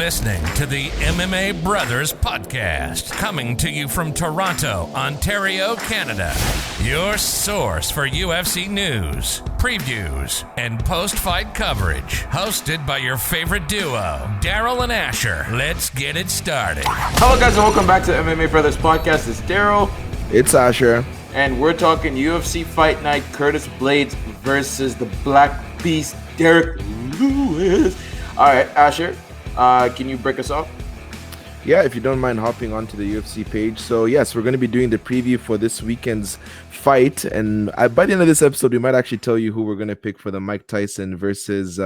listening to the MMA Brothers Podcast, coming to you from Toronto, Ontario, Canada. Your source for UFC news, previews, and post-fight coverage. Hosted by your favorite duo, Daryl and Asher. Let's get it started. Hello guys and welcome back to the MMA Brothers Podcast. It's Daryl. It's Asher. And we're talking UFC Fight Night, Curtis Blaydes versus the Black Beast, Derrick Lewis. All right, Asher, can you break us off? Yeah, if you don't mind hopping onto the UFC page. So yes, we're going to be doing the preview for this weekend's fight, and by the end of this episode, we might actually tell you who we're going to pick for the Mike Tyson versus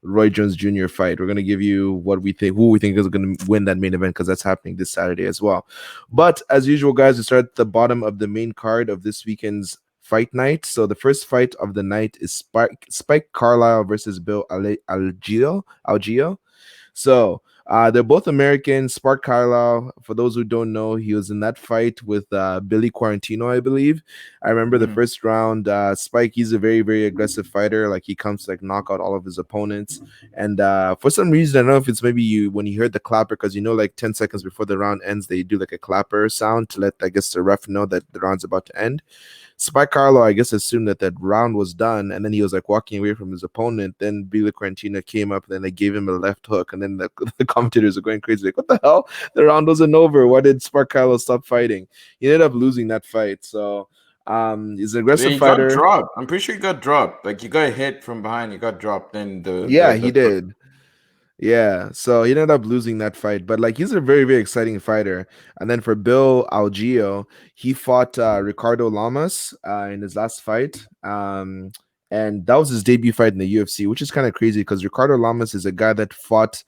Roy Jones Jr. fight. We're going to give you who we think is going to win that main event, because that's happening this Saturday as well. But as usual, guys, we start at the bottom of the main card of this weekend's fight night. So the first fight of the night is Spike Carlyle versus Bill Algeo. So they're both American. Spike Carlyle, for those who don't know, he was in that fight with Billy Quarantino, I believe. I remember the first round. Spike, he's a very, very aggressive fighter. Like, he comes to knock out all of his opponents. And for some reason, I don't know if it's maybe when you heard the clapper, because 10 seconds before the round ends, they do like a clapper sound to let, I guess, the ref know that the round's about to end. Spike Carlo, I guess, assumed that round was done, and then he was walking away from his opponent. Then Billy Quarantino came up, and then they gave him a left hook, and then the commentators are going crazy, like, what the hell? The round wasn't over. Why did Spike Carlo stop fighting? He ended up losing that fight. So he's an aggressive fighter. Got dropped. I'm pretty sure he got dropped. Like, you got hit from behind, you got dropped. And he did. Yeah, so he ended up losing that fight, but he's a very, very exciting fighter. And then for Bill Algeo, he fought Ricardo Lamas in his last fight, and that was his debut fight in the UFC, which is kind of crazy because Ricardo Lamas is a guy that fought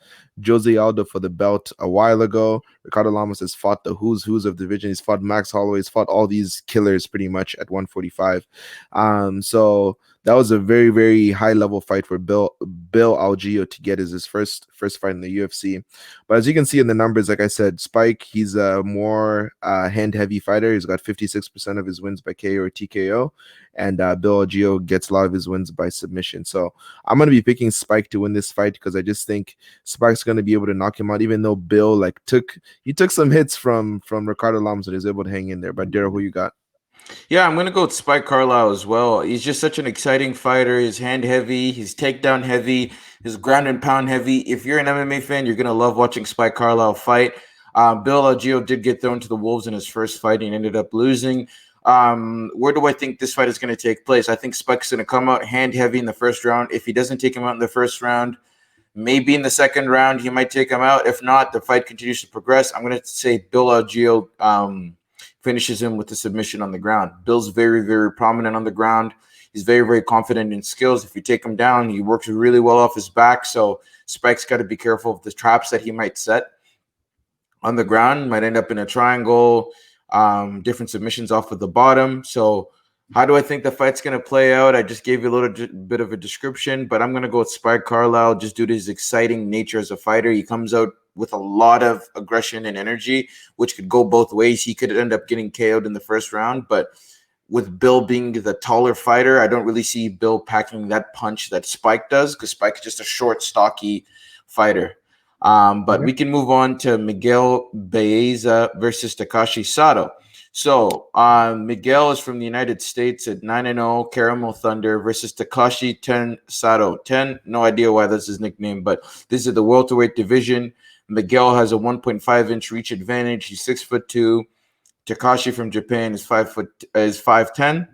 Jose Aldo for the belt a while ago. Ricardo Lamas has fought the who's of division. He's fought Max Holloway. He's fought all these killers pretty much at 145. So that was a very, very high-level fight for Bill Algeo to get as his first fight in the UFC. But as you can see in the numbers, like I said, Spike, he's a more hand-heavy fighter. He's got 56% of his wins by KO or TKO, and Bill Algeo gets a lot of his wins by submission. So I'm going to be picking Spike to win this fight because I just think Spike's going to be able to knock him out, even though Bill took some hits from Ricardo Lamas and he was able to hang in there. But Daryl, who you got? Yeah, I'm going to go with Spike Carlyle as well. He's just such an exciting fighter. He's hand heavy, he's takedown heavy, he's ground and pound heavy. If you're an MMA fan, you're going to love watching Spike Carlyle fight. Bill Algeo did get thrown to the wolves in his first fight and ended up losing. Where do I think this fight is going to take place? I think Spike's going to come out hand heavy in the first round. If he doesn't take him out in the first round, maybe in the second round, he might take him out. If not, the fight continues to progress. I'm going to say Bill Algeo finishes him with the submission on the ground. Bill's very, very prominent on the ground. He's very, very confident in skills. If you take him down, he works really well off his back. So Spike's got to be careful of the traps that he might set on the ground. Might end up in a triangle, different submissions off of the bottom. So how do I think the fight's going to play out? I just gave you a little bit of a description, but I'm going to go with Spike Carlyle just due to his exciting nature as a fighter. He comes out with a lot of aggression and energy, which could go both ways. He could end up getting KO'd in the first round, but with Bill being the taller fighter, I don't really see Bill packing that punch that Spike does, because Spike is just a short, stocky fighter. But we can move on to Miguel Blaydes versus Takashi Sato. So Miguel is from the United States at 9-0, Caramel Thunder versus Takashi 10 Sato. 10, no idea why that's his nickname, but this is the welterweight division. Miguel has a 1.5-inch reach advantage. He's 6'2". Takashi from Japan is 5'10".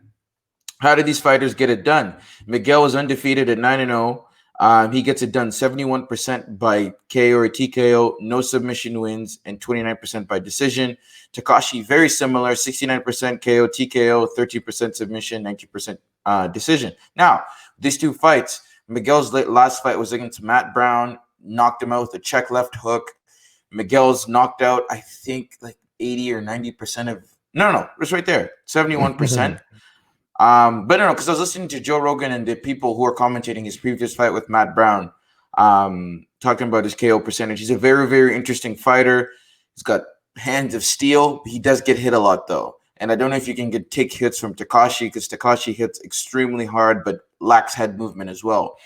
How did these fighters get it done? Miguel is undefeated at 9-0. He gets it done 71% by KO or TKO, no submission wins, and 29% by decision. Takashi, very similar, 69% KO, TKO, 30% submission, 90% decision. Now, these two fights, Miguel's last fight was against Matt Brown, knocked him out with a check left hook. Miguel's knocked out, I think, 80 or 90% of – no, it's right there, 71%. But no, because I was listening to Joe Rogan and the people who are commentating his previous fight with Matt Brown, talking about his KO percentage. He's a very, very interesting fighter. He's got hands of steel. He does get hit a lot, though. And I don't know if you can take hits from Takashi, because Takashi hits extremely hard but lacks head movement as well.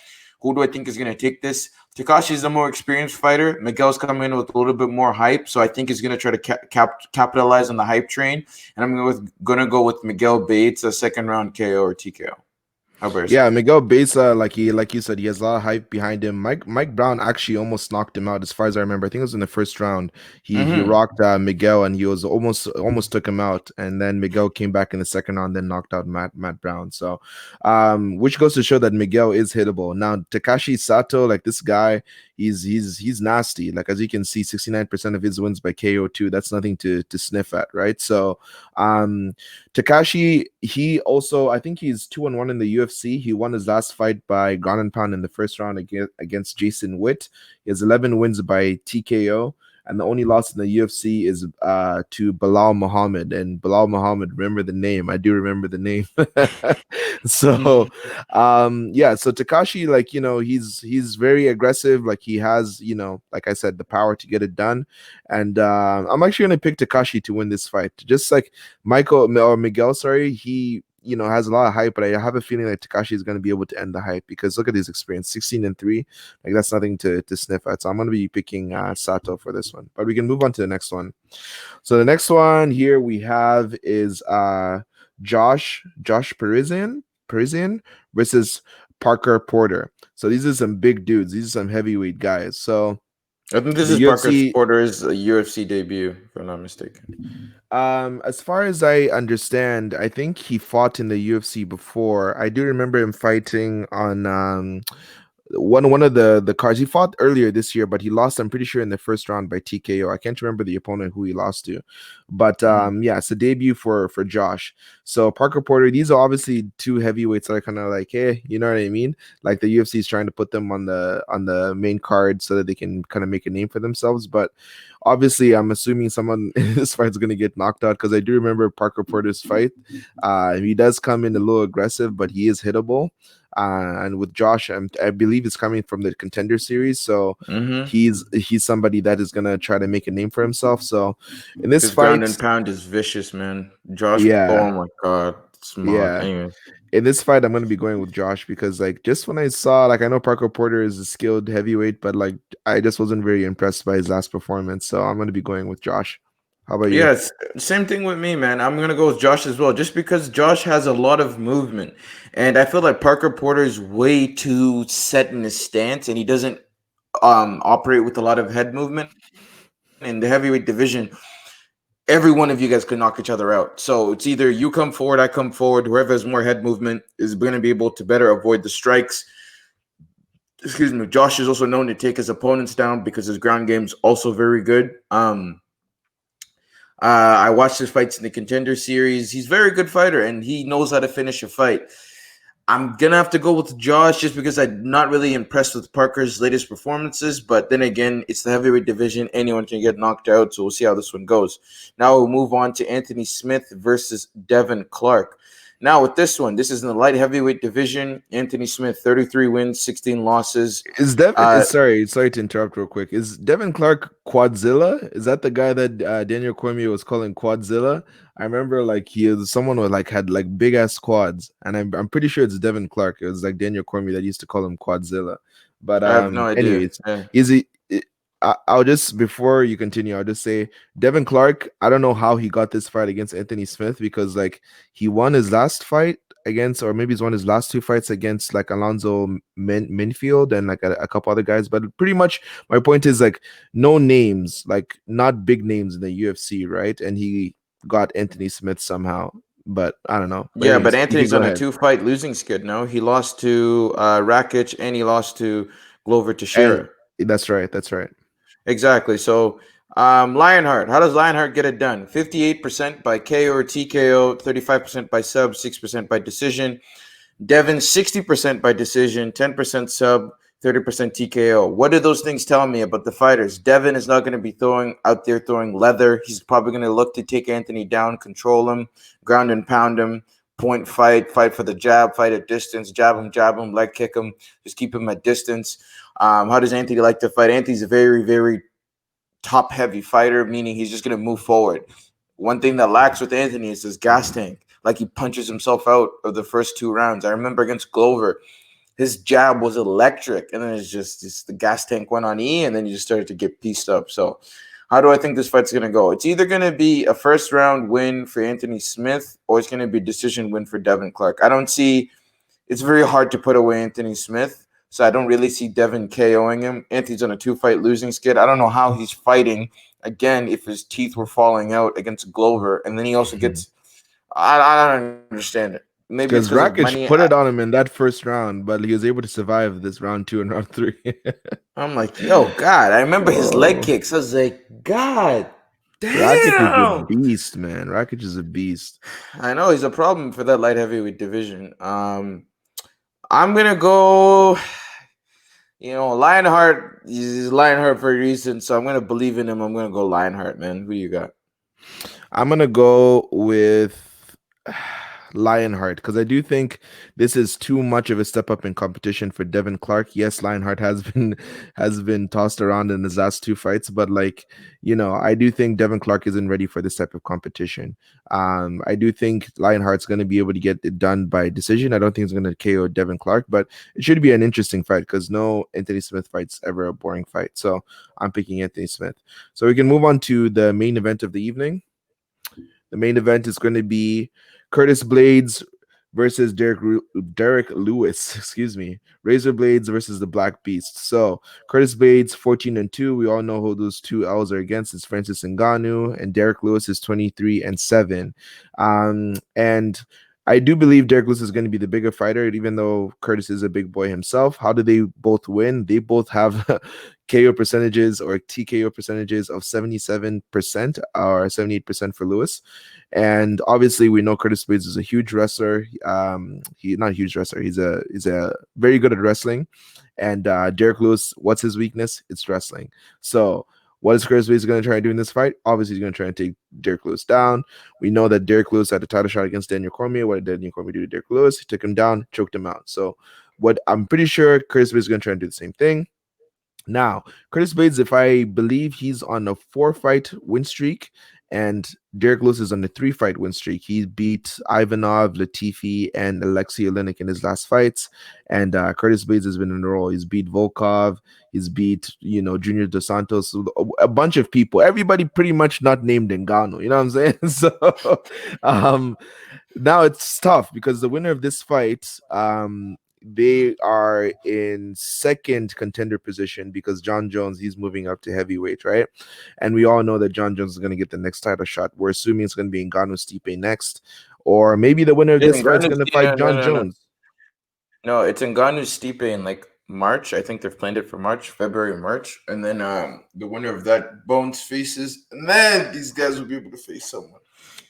Who do I think is going to take this? Takashi's the more experienced fighter. Miguel's coming in with a little bit more hype, so I think he's going to try to capitalize on the hype train. And I'm going to go with Miguel Blaydes, a second round KO or TKO. How about yourself? Yeah, Miguel Beza, like you said, he has a lot of hype behind him. Mike Brown actually almost knocked him out, as far as I remember. I think it was in the first round. He Mm-hmm. rocked Miguel, and he was almost took him out. And then Miguel came back in the second round, then knocked out Matt Brown. So, which goes to show that Miguel is hittable. Now, Takashi Sato, like this guy, he's nasty. Like as you can see, 69% of his wins by KO too. That's nothing to sniff at, right? So, Takashi, he also, I think he's 2-1 in the UFC. He won his last fight by ground and pound in the first round against Jason Witt. He has 11 wins by TKO, and the only loss in the UFC is to Bilal Muhammad. And Bilal Muhammad, remember the name? I do remember the name. So, yeah. So Takashi, like he's very aggressive. Like he has, like I said, the power to get it done. And I'm actually gonna pick Takashi to win this fight. Just like Miguel, sorry, he has a lot of hype, but I have a feeling that Takashi is going to be able to end the hype because look at his experience, 16-3, like that's nothing to sniff at. So I'm going to be picking Sato for this one, but we can move on to the next one. So the next one here we have is Josh Parisian versus Parker Porter. So these are some big dudes. These are some heavyweight guys. So I think this is Parker Porter's UFC debut, if I'm not mistaken. As far as I understand, I think he fought in the UFC before. I do remember him fighting on one of the cards. He fought earlier this year, but he lost, I'm pretty sure, in the first round by TKO. I can't remember the opponent who he lost to. But yeah, it's a debut for Josh. So Parker Porter, these are obviously two heavyweights that are kind of like, hey, you know what I mean? Like the UFC is trying to put them on the main card so that they can kind of make a name for themselves. But obviously, I'm assuming someone in this fight is going to get knocked out because I do remember Parker Porter's fight. He does come in a little aggressive, but he is hittable. And with Josh, I believe it's coming from the Contender Series, so he's somebody that is gonna try to make a name for himself. So in this fight, ground and pound is vicious, man. Josh, yeah, oh my god, smart. Yeah. Anyway. In this fight, I'm gonna be going with Josh because, like, just when I saw, like, I know Parker Porter is a skilled heavyweight, but like, I just wasn't very impressed by his last performance, so I'm gonna be going with Josh. How about you? Yes, same thing with me, man. I'm gonna go with Josh as well, just because Josh has a lot of movement, and I feel like Parker Porter is way too set in his stance, and he doesn't operate with a lot of head movement. In the heavyweight division, every one of you guys can knock each other out. So it's either you come forward, I come forward. Whoever has more head movement is going to be able to better avoid the strikes. Excuse me. Josh is also known to take his opponents down because his ground game is also very good. I watched his fights in the Contender Series. He's a very good fighter, and he knows how to finish a fight. I'm going to have to go with Josh just because I'm not really impressed with Parker's latest performances. But then again, it's the heavyweight division. Anyone can get knocked out, so we'll see how this one goes. Now we'll move on to Anthony Smith versus Devin Clark. Now with this one, this is in the light heavyweight division. Anthony Smith, 33 wins, 16 losses. Is Devin? Sorry to interrupt real quick. Is Devin Clark Quadzilla? Is that the guy that Daniel Cormier was calling Quadzilla? I remember like he was someone who like had like big ass quads, and I'm pretty sure it's Devin Clark. It was like Daniel Cormier that used to call him Quadzilla. But I have no idea. Anyways, is he? I'll just, before you continue, I'll just say Devin Clark, I don't know how he got this fight against Anthony Smith because like he won his last fight against, or maybe he's won his last two fights against like Alonzo Minfield and like a couple other guys. But pretty much my point is like no names, like not big names in the UFC, right? And he got Anthony Smith somehow. But I don't know. But anyways, but Anthony's on a 2-fight losing skid now. He lost to Rakic and he lost to Glover Teixeira. That's right. Exactly. So Lionheart, how does Lionheart get it done? 58% by KO or TKO, 35% by sub, 6% by decision. Devin, 60% by decision, 10% sub, 30% TKO. What do those things tell me about the fighters? Devin is not going to be out there throwing leather. He's probably going to look to take Anthony down, control him, ground and pound him, point fight for the jab, fight at distance, jab him, leg kick him, just keep him at distance. How does Anthony like to fight? Anthony's a very, very top-heavy fighter, meaning he's just going to move forward. One thing that lacks with Anthony is his gas tank. Like he punches himself out of the first 2 rounds. I remember against Glover, his jab was electric, and then it's just the gas tank went on E, and then you just started to get pieced up. So how do I think this fight's going to go? It's either going to be a first round win for Anthony Smith, or it's going to be a decision win for Devin Clark. I don't see – it's very hard to put away Anthony Smith, so I don't really see Devin KOing him. Anthony's on a 2-fight losing skid. I don't know how he's fighting, again, if his teeth were falling out against Glover, and then he also gets – I don't understand it. Maybe because Rakic put it on him in that first round, but he was able to survive this round 2 and round 3. I'm like, yo, God, I remember his leg kicks. I was like, God damn. Rakic is a beast, man. Rakic is a beast. I know he's a problem for that light heavyweight division. I'm gonna go, Lionheart. He's Lionheart for a reason, so I'm gonna believe in him. I'm gonna go Lionheart, man. Who you got? I'm gonna go with Lionheart, because I do think this is too much of a step up in competition for Devin Clark. Yes, Lionheart has been tossed around in his last 2 fights, but I do think Devin Clark isn't ready for this type of competition. I do think Lionheart's going to be able to get it done by decision. I don't think it's going to KO Devin Clark, but it should be an interesting fight, because no Anthony Smith fight's ever a boring fight. So I'm picking Anthony Smith. So we can move on to the main event of the evening. The main event is going to be Curtis Blaydes versus Derrick Lewis, Razor Blaydes versus the Black Beast. So Curtis Blaydes 14-2. We all know who those 2 L's are against. It's Francis Ngannou, and Derrick Lewis is 23-7. And I do believe Derrick Lewis is going to be the bigger fighter, even though Curtis is a big boy himself. How do they both win? They both have KO percentages or TKO percentages of 77% or 78% for Lewis. And obviously, we know Curtis Blaydes is a huge wrestler. He's not a huge wrestler. He's a very good at wrestling. And Derrick Lewis, what's his weakness? It's wrestling. So what is Curtis Blaydes going to try and do in this fight? Obviously, he's going to try and take Derrick Lewis down. We know that Derrick Lewis had a title shot against Daniel Cormier. What did Daniel Cormier do to Derrick Lewis? He took him down, choked him out. So what I'm pretty sure Curtis Blaydes is going to try and do the same thing. Now, Curtis Blaydes, if I believe he's on a 4-fight win streak, and Derrick Lewis is on a 3-fight win streak. He beat Ivanov, Latifi, and Alexei Oleinik in his last fights. And Curtis Blaydes has been in a roll. He's beat Volkov. He's beat, Junior Dos Santos, a bunch of people. Everybody pretty much not named Ngannou. You know what I'm saying? So now it's tough, because the winner of this fight, they are in second contender position, because John Jones, he's moving up to heavyweight, right? And we all know that John Jones is going to get the next title shot. We're assuming it's going to be Ngannou Stipe next, or maybe the winner of this fight is going to fight John Jones. No, it's Ngannou Stipe in March. I think they've planned it for February, March, and then the winner of that Bones faces, and then these guys will be able to face someone.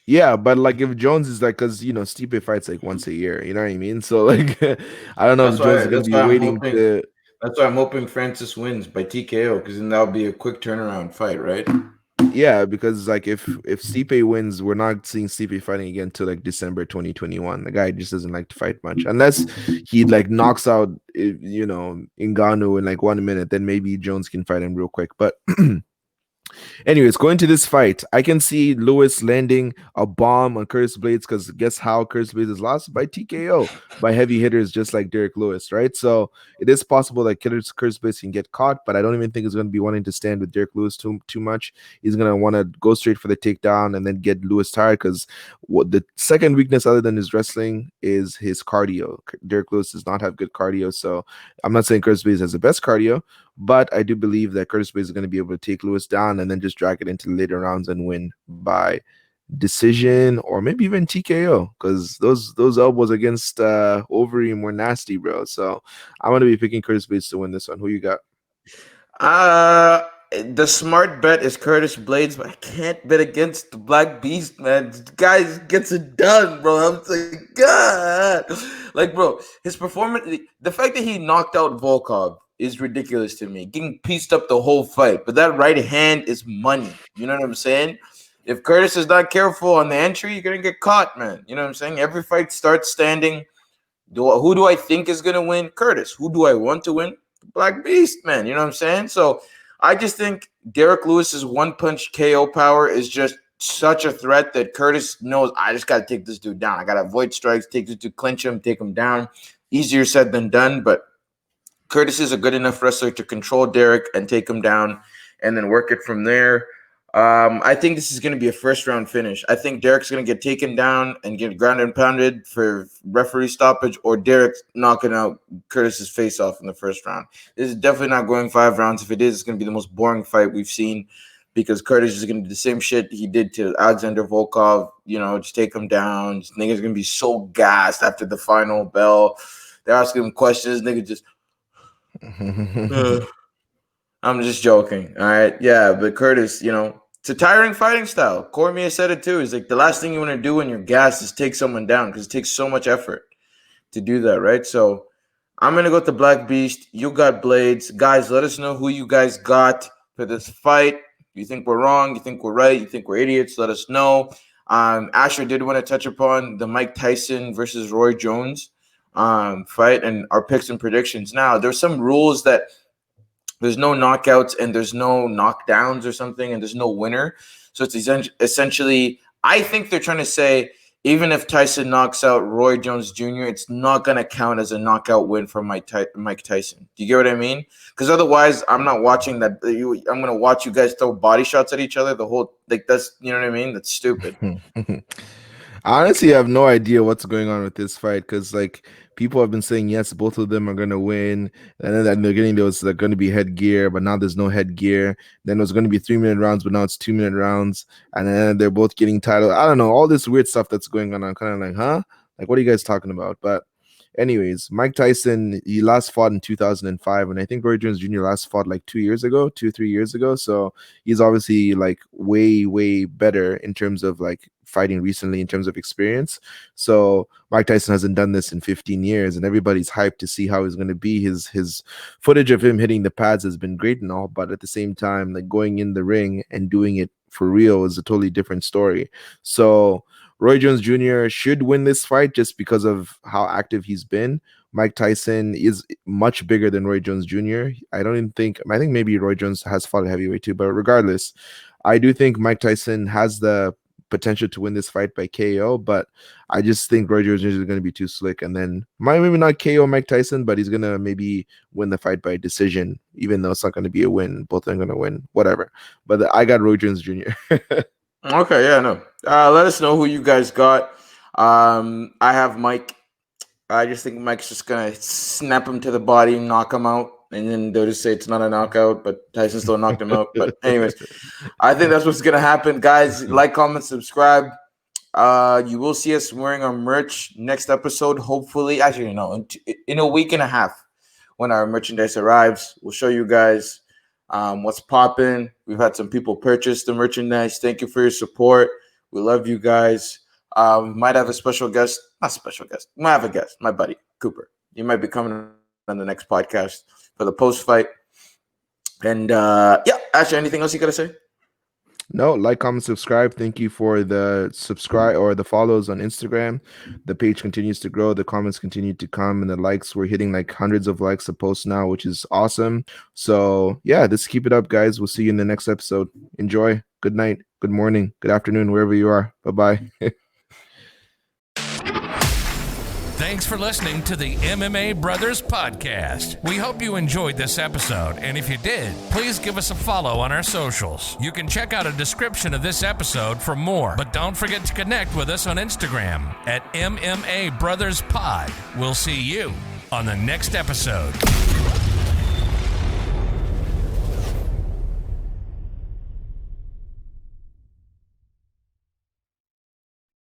Yeah, but if Jones is because Stipe fights once a year, you know what I mean? So I don't know if Jones is going to be waiting to. That's why I'm hoping Francis wins by TKO, because then that'll be a quick turnaround fight, right? Yeah, because if Stipe wins, we're not seeing Stipe fighting again till December 2021. The guy just doesn't like to fight much, unless he knocks out Ngannou in 1 minute. Then maybe Jones can fight him real quick, but. Anyways, going to this fight, I can see Lewis landing a bomb on Curtis Blaydes, because guess how Curtis Blaydes is lost? By TKO, by heavy hitters just like Derrick Lewis, right? So it is possible that Curtis Blaydes can get caught, but I don't even think he's going to be wanting to stand with Derrick Lewis too much. He's going to want to go straight for the takedown and then get Lewis tired, because the second weakness other than his wrestling is his cardio. Derrick Lewis does not have good cardio, so I'm not saying Curtis Blaydes has the best cardio, but I do believe that Curtis Blaydes is going to be able to take Lewis down and then just drag it into the later rounds and win by decision or maybe even TKO, because those elbows against Overeem were nasty, bro. So I'm going to be picking Curtis Blaydes to win this one. Who you got? The smart bet is Curtis Blaydes, but I can't bet against the Black Beast, man. The guy gets it done, bro. I'm like, God. Bro, his performance, the fact that he knocked out Volkov is ridiculous to me. Getting pieced up the whole fight. But that right hand is money. You know what I'm saying? If Curtis is not careful on the entry, you're going to get caught, man. You know what I'm saying? Every fight starts standing. Who do I think is going to win? Curtis. Who do I want to win? The Black Beast, man. You know what I'm saying? So I just think Derrick Lewis's one-punch KO power is just such a threat that Curtis knows, I just got to take this dude down. I got to avoid strikes, take this dude, clinch him, take him down. easier said than done, but Curtis is a good enough wrestler to control Derrick and take him down and then work it from there. I think this is going to be a first-round finish. I think Derrick's going to get taken down and get grounded and pounded for referee stoppage, or Derrick knocking out Curtis's face off in the first round. This is definitely not going 5 rounds. If it is, it's going to be the most boring fight we've seen because Curtis is going to do the same shit he did to Alexander Volkov, just take him down. This nigga's going to be so gassed after the final bell. They're asking him questions. Nigga just I'm just joking. All right. Yeah, but Curtis, it's a tiring fighting style. Cormier said it too. He's like, the last thing you want to do when you're gassed is take someone down because it takes so much effort to do that, right? So I'm going to go with the Black Beast. You got Blaydes. Guys, let us know who you guys got for this fight. You think we're wrong? You think we're right? You think we're idiots? Let us know. Asher did want to touch upon the Mike Tyson versus Roy Jones fight and our picks and predictions. Now, there's some rules that there's no knockouts and there's no knockdowns or something, and there's no winner. So it's essentially, I think they're trying to say, even if Tyson knocks out Roy Jones Jr., it's not going to count as a knockout win for Mike Tyson. Do you get what I mean? Because otherwise, I'm not watching that. I'm going to watch you guys throw body shots at each other. That's, you know what I mean? That's stupid. Honestly, I have no idea what's going on with this fight because, people have been saying, yes, both of them are going to win. And then they're getting those, they're going to be headgear, but now there's no headgear. Then it was going to be 3-minute rounds, but now it's 2-minute rounds. And then they're both getting title. I don't know, all this weird stuff that's going on. I'm kind of like, huh? What are you guys talking about? But anyways, Mike Tyson, he last fought in 2005. And I think Roy Jones Jr. last fought 2 years ago, 2-3 years ago. So he's obviously way, way better in terms of fighting recently in terms of experience. So Mike Tyson hasn't done this in 15 years and everybody's hyped to see how he's going to be. His footage of him hitting the pads has been great and all, but at the same time, going in the ring and doing it for real is a totally different story. So Roy Jones Jr. should win this fight just because of how active he's been. Mike Tyson is much bigger than Roy Jones Jr. I think maybe Roy Jones has fought at heavyweight too, but regardless, I do think Mike Tyson has the potential to win this fight by KO, but I just think Roy Jones is going to be too slick, and then maybe not KO Mike Tyson, but he's going to maybe win the fight by decision, even though it's not going to be a win. Both are going to win, whatever. But I got Roy Jones Jr. Okay, yeah, no. Let us know who you guys got. I have Mike. I just think Mike's just going to snap him to the body, knock him out. And then they'll just say it's not a knockout, but Tyson still knocked him out. But anyways, I think that's what's going to happen. Guys, like, comment, subscribe. You will see us wearing our merch next episode, hopefully. Actually, no, in a week and a half when our merchandise arrives. We'll show you guys what's popping. We've had some people purchase the merchandise. Thank you for your support. We love you guys. Might have a special guest. Not special guest. Might have a guest. My buddy, Cooper. You might be coming on the next podcast for the post-fight. And Asher, anything else you got to say? No, like, comment, subscribe. Thank you for the subscribe or the follows on Instagram. The page continues to grow. The comments continue to come, and the likes, we're hitting hundreds of likes a post now, which is awesome. So yeah, just keep it up, guys. We'll see you in the next episode. Enjoy. Good night, good morning, good afternoon, wherever you are. Bye-bye. Thanks for listening to the MMA Brothers Podcast. We hope you enjoyed this episode, and if you did, please give us a follow on our socials. You can check out a description of this episode for more, but don't forget to connect with us on Instagram at MMA Brothers Pod. We'll see you on the next episode.